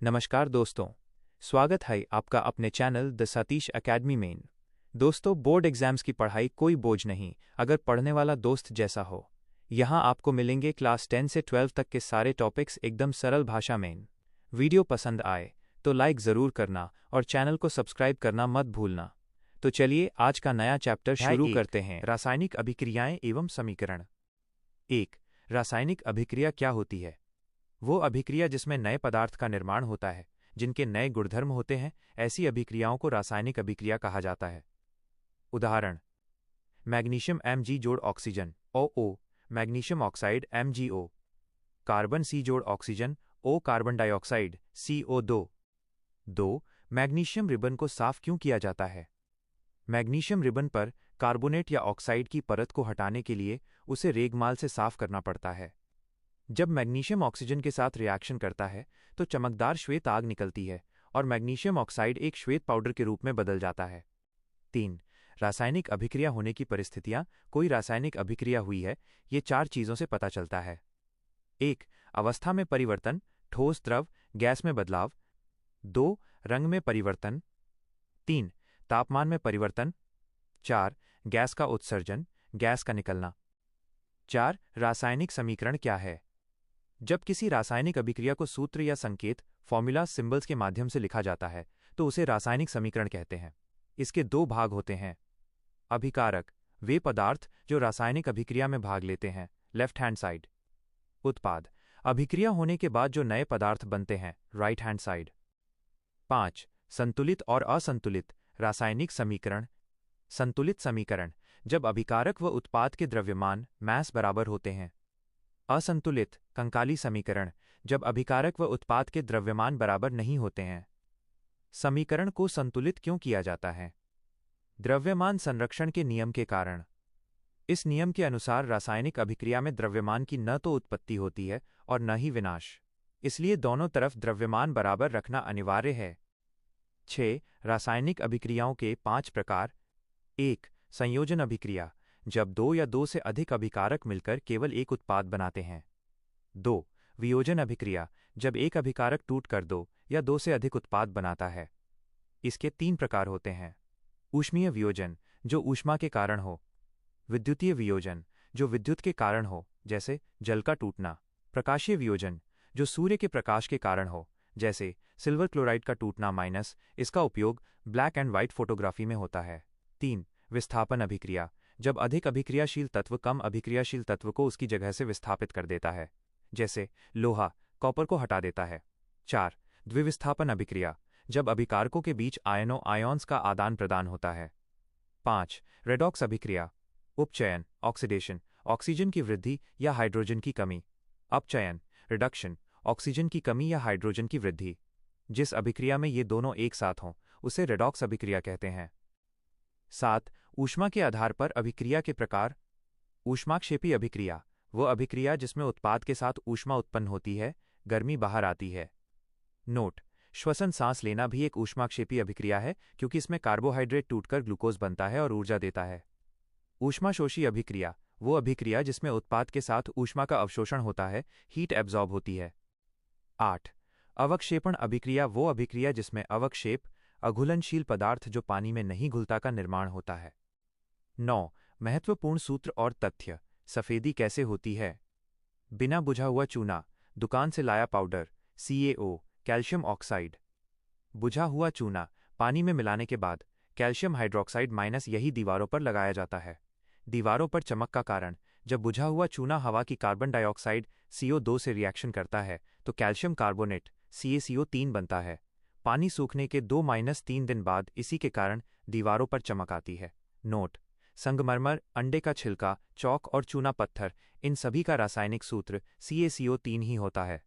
नमस्कार दोस्तों, स्वागत है आपका अपने चैनल द सतीश एकेडमी में। दोस्तों, बोर्ड एग्जाम्स की पढ़ाई कोई बोझ नहीं अगर पढ़ने वाला दोस्त जैसा हो। यहाँ आपको मिलेंगे क्लास 10 से 12 तक के सारे टॉपिक्स एकदम सरल भाषा में। वीडियो पसंद आए तो लाइक ज़रूर करना और चैनल को सब्सक्राइब करना मत भूलना। तो चलिए आज का नया चैप्टर शुरू करते हैं। रासायनिक अभिक्रियाएं एवं समीकरण। 1. रासायनिक अभिक्रिया क्या होती है? वो अभिक्रिया जिसमें नए पदार्थ का निर्माण होता है, जिनके नए गुणधर्म होते हैं, ऐसी अभिक्रियाओं को रासायनिक अभिक्रिया कहा जाता है। उदाहरण: मैग्नीशियम Mg जोड़ oxygen OO, magnesium oxide MgO, carbon C जोड़ oxygen O, carbon dioxide CO2। 2. Magnesium ribbon को साफ क्यों किया जाता है? मैग्नीशियम रिबन पर कार्बोनेट या ऑक्साइड की परत को हटाने के लिए उसे रेगमाल से साफ करना पड़ता है। जब मैग्नीशियम ऑक्सीजन के साथ रिएक्शन करता है तो चमकदार श्वेत आग निकलती है और मैग्नीशियम ऑक्साइड एक श्वेत पाउडर के रूप में बदल जाता है। 3. रासायनिक अभिक्रिया होने की परिस्थितियां। कोई रासायनिक अभिक्रिया हुई है, ये 4 चीज़ों से पता चलता है। 1. अवस्था में परिवर्तन, ठोस द्रव गैस में बदलाव। 2. रंग में परिवर्तन। 3. तापमान में परिवर्तन। 4. गैस का उत्सर्जन, गैस का निकलना। 4. रासायनिक समीकरण क्या है? जब किसी रासायनिक अभिक्रिया को सूत्र या संकेत फॉर्मूला सिंबल्स के माध्यम से लिखा जाता है तो उसे रासायनिक समीकरण कहते हैं। इसके 2 भाग होते हैं। अभिकारक, वे पदार्थ जो रासायनिक अभिक्रिया में भाग लेते हैं, लेफ्ट हैंड साइड। उत्पाद, अभिक्रिया होने के बाद जो नए पदार्थ बनते हैं, राइट हैंड साइड। 5. संतुलित और असंतुलित रासायनिक समीकरण। संतुलित समीकरण, जब अभिकारक व उत्पाद के द्रव्यमान मैस बराबर होते हैं। असंतुलित कंकाली समीकरण, जब अभिकारक व उत्पाद के द्रव्यमान बराबर नहीं होते हैं। समीकरण को संतुलित क्यों किया जाता है? द्रव्यमान संरक्षण के नियम के कारण। इस नियम के अनुसार रासायनिक अभिक्रिया में द्रव्यमान की न तो उत्पत्ति होती है और न ही विनाश, इसलिए दोनों तरफ द्रव्यमान बराबर रखना अनिवार्य है। 6. रासायनिक अभिक्रियाओं के 5 प्रकार। 1. संयोजन अभिक्रिया, जब 2 या 2 से अधिक अभिकारक मिलकर केवल एक उत्पाद बनाते हैं। 2. वियोजन अभिक्रिया, जब एक अभिकारक टूटकर 2 या 2 से अधिक उत्पाद बनाता है। इसके 3 प्रकार होते हैं। ऊष्मीय वियोजन, जो ऊष्मा के कारण हो। विद्युतीय वियोजन, जो विद्युत के कारण हो, जैसे जल का टूटना। प्रकाशीय वियोजन, जो सूर्य के प्रकाश के कारण हो, जैसे सिल्वर क्लोराइड का टूटना माइनस। इसका उपयोग ब्लैक एंड व्हाइट फोटोग्राफी में होता है। 3. विस्थापन अभिक्रिया, जब अधिक अभिक्रियाशील तत्व कम अभिक्रियाशील तत्व को उसकी जगह से विस्थापित कर देता है, जैसे लोहा कॉपर को हटा देता है। 4. द्विविस्थापन अभिक्रिया, जब अभिकारकों के बीच आयन्स का आदान प्रदान होता है। 5. रेडॉक्स अभिक्रिया, उपचयन ऑक्सीडेशन, ऑक्सीजन की वृद्धि या हाइड्रोजन की कमी। अपचयन रिडक्शन, ऑक्सीजन की कमी या हाइड्रोजन की वृद्धि। जिस अभिक्रिया में ये दोनों एक साथ हों उसे रेडॉक्स अभिक्रिया कहते हैं। 7. ऊष्मा के आधार पर अभिक्रिया के प्रकार। ऊष्माक्षेपी अभिक्रिया, वो अभिक्रिया जिसमें उत्पाद के साथ ऊष्मा उत्पन्न होती है, गर्मी बाहर आती है। नोट: श्वसन सांस लेना भी एक ऊष्माक्षेपी अभिक्रिया है क्योंकि इसमें कार्बोहाइड्रेट टूटकर ग्लूकोज बनता है और ऊर्जा देता है। ऊष्माशोषी अभिक्रिया, वो अभिक्रिया जिसमें उत्पाद के साथ ऊष्मा का अवशोषण होता है, हीट एब्जॉर्ब होती है। 8. अवक्षेपण अभिक्रिया, वो अभिक्रिया जिसमें अवक्षेप अघुलनशील पदार्थ जो पानी में नहीं घुलता का निर्माण होता है। 9. महत्वपूर्ण सूत्र और तथ्य। सफेदी कैसे होती है? बिना बुझा हुआ चूना, दुकान से लाया पाउडर, CaO कैल्शियम ऑक्साइड। बुझा हुआ चूना पानी में मिलाने के बाद कैल्शियम हाइड्रोक्साइड माइनस यही दीवारों पर लगाया जाता है। दीवारों पर चमक का कारण, जब बुझा हुआ चूना हवा की कार्बन डाइऑक्साइड CO2 से रिएक्शन करता है तो कैल्शियम कार्बोनेट CaCO3 बनता है। पानी सूखने के 2-3 दिन बाद इसी के कारण दीवारों पर चमक आती है। नोट: संगमरमर, अंडे का छिलका, चौक और चूना पत्थर, इन सभी का रासायनिक सूत्र CaCO3 ही होता है।